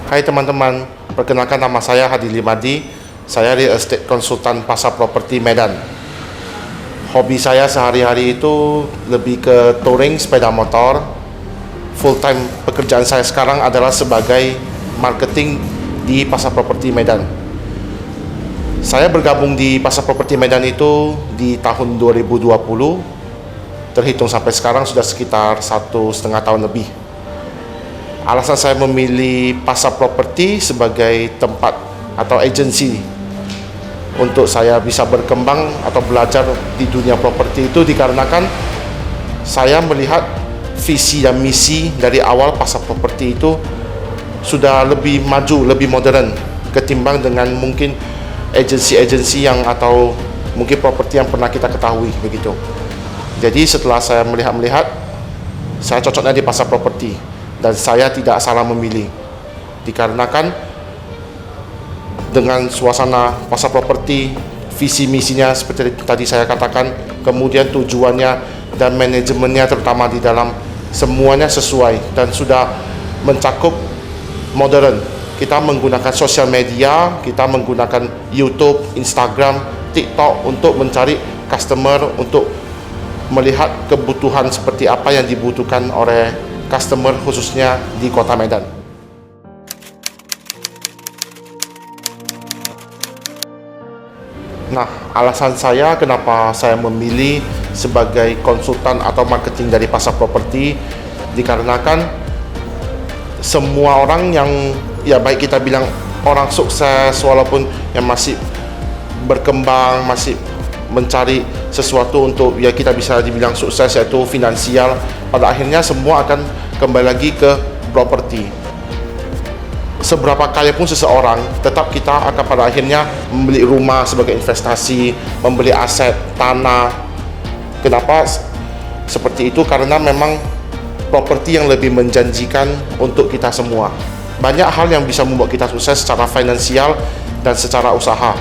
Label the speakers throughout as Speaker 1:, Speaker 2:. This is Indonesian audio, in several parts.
Speaker 1: Hai teman-teman, perkenalkan nama saya Hadi Limadi. Saya real estate konsultan pasar properti Medan. Hobi saya sehari-hari itu lebih ke touring sepeda motor. Full time pekerjaan saya sekarang adalah sebagai marketing di pasar properti Medan. Saya bergabung di pasar properti Medan itu di tahun 2020. Terhitung sampai sekarang sudah sekitar 1,5 tahun lebih. Alasan saya memilih pasar properti sebagai tempat atau agensi untuk saya bisa berkembang atau belajar di dunia properti itu dikarenakan saya melihat visi dan misi dari awal pasar properti itu sudah lebih maju, lebih modern ketimbang dengan mungkin agensi-agensi yang atau mungkin properti yang pernah kita ketahui begitu. Jadi setelah saya melihat saya cocoknya di pasar properti. Dan saya tidak salah memilih dikarenakan dengan suasana pasar properti, visi misinya seperti tadi saya katakan, kemudian tujuannya dan manajemennya terutama di dalam semuanya sesuai dan sudah mencakup modern. Kita menggunakan sosial media, kita menggunakan YouTube, Instagram, TikTok untuk mencari customer, untuk melihat kebutuhan seperti apa yang dibutuhkan oleh customer khususnya di Kota Medan. Nah, alasan saya kenapa saya memilih sebagai konsultan atau marketing dari pasar properti dikarenakan semua orang yang ya baik kita bilang orang sukses walaupun yang masih berkembang, masih mencari sesuatu untuk ya kita bisa dibilang sukses yaitu finansial, pada akhirnya semua akan kembali lagi ke properti. Seberapa kaya pun seseorang, tetap kita akan pada akhirnya membeli rumah sebagai investasi, membeli aset tanah. Kenapa seperti itu? Karena memang properti yang lebih menjanjikan untuk kita semua. Banyak hal yang bisa membuat kita sukses secara finansial dan secara usaha,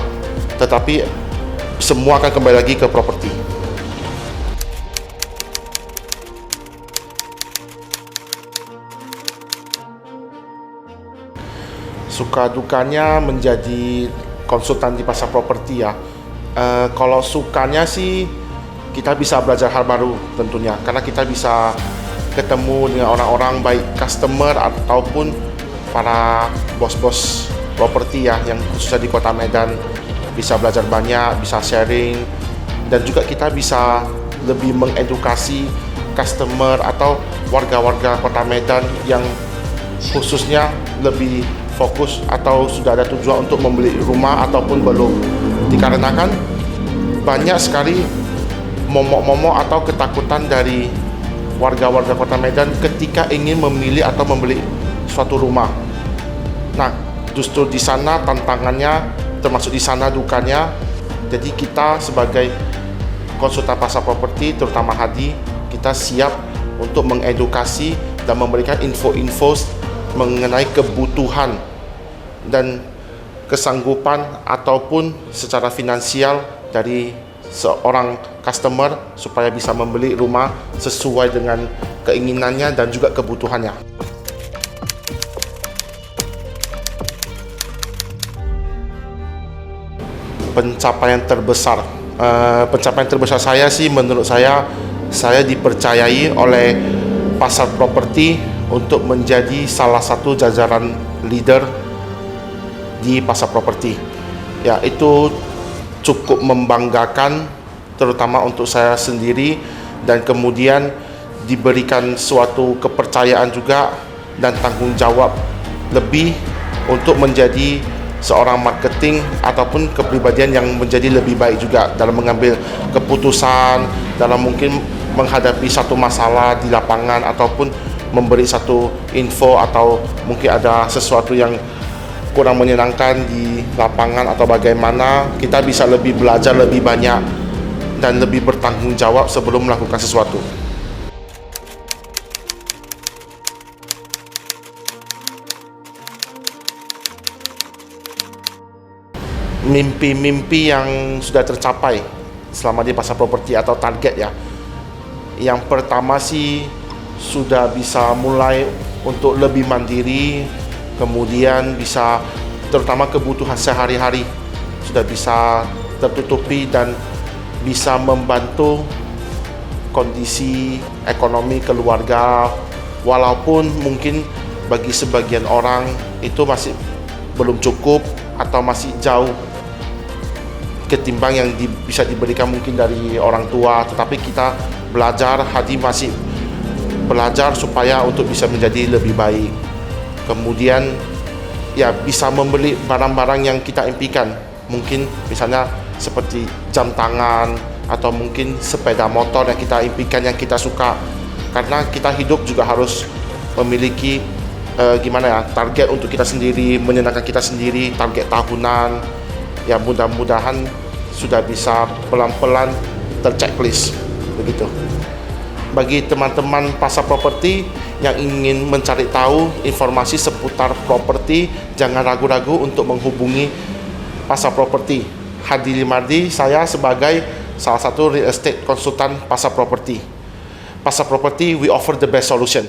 Speaker 1: tetapi semua akan kembali lagi ke properti. Suka dukanya menjadi konsultan di pasar properti ya. Kalau sukanya sih kita bisa belajar hal baru tentunya, karena kita bisa ketemu dengan orang-orang baik customer ataupun para bos-bos properti ya yang khususnya di Kota Medan. Bisa belajar banyak, bisa sharing, dan juga kita bisa lebih mengedukasi customer atau warga-warga Kota Medan yang khususnya lebih fokus atau sudah ada tujuan untuk membeli rumah ataupun belum. Dikarenakan banyak sekali momok-momok atau ketakutan dari warga-warga Kota Medan ketika ingin memilih atau membeli suatu rumah. Nah, justru di sana tantangannya, termasuk di sana dukanya. Jadi kita sebagai konsultan pasar properti, terutama Hadi, kita siap untuk mengedukasi dan memberikan info-info mengenai kebutuhan dan kesanggupan ataupun secara finansial dari seorang customer supaya bisa membeli rumah sesuai dengan keinginannya dan juga kebutuhannya. Pencapaian terbesar saya sih, menurut saya dipercayai oleh pasar properti untuk menjadi salah satu jajaran leader di pasar properti. Ya, itu cukup membanggakan terutama untuk saya sendiri, dan kemudian diberikan suatu kepercayaan juga dan tanggung jawab lebih untuk menjadi seorang marketing ataupun kepribadian yang menjadi lebih baik juga dalam mengambil keputusan, dalam mungkin menghadapi satu masalah di lapangan ataupun memberi satu info atau mungkin ada sesuatu yang kurang menyenangkan di lapangan atau bagaimana kita bisa lebih belajar lebih banyak dan lebih bertanggung jawab sebelum melakukan sesuatu. Mimpi-mimpi yang sudah tercapai selama di pasar properti atau target ya. Yang pertama sih sudah bisa mulai untuk lebih mandiri kemudian bisa terutama kebutuhan sehari-hari sudah bisa tertutupi dan bisa membantu kondisi ekonomi keluarga, walaupun mungkin bagi sebagian orang itu masih belum cukup atau masih jauh ketimbang yang bisa diberikan mungkin dari orang tua. Tetapi kita belajar, Hadi masih belajar supaya untuk bisa menjadi lebih baik. Kemudian ya bisa membeli barang-barang yang kita impikan, mungkin misalnya seperti jam tangan atau mungkin sepeda motor yang kita impikan, yang kita suka. Karena kita hidup juga harus memiliki target untuk kita sendiri, menyenangkan kita sendiri, target tahunan. Ya mudah-mudahan sudah bisa pelan-pelan terchecklist begitu. Bagi teman-teman pasar properti yang ingin mencari tahu informasi seputar properti, jangan ragu-ragu untuk menghubungi pasar properti. Hadi Limardi, saya sebagai salah satu real estate konsultan pasar properti. Pasar properti, we offer the best solution.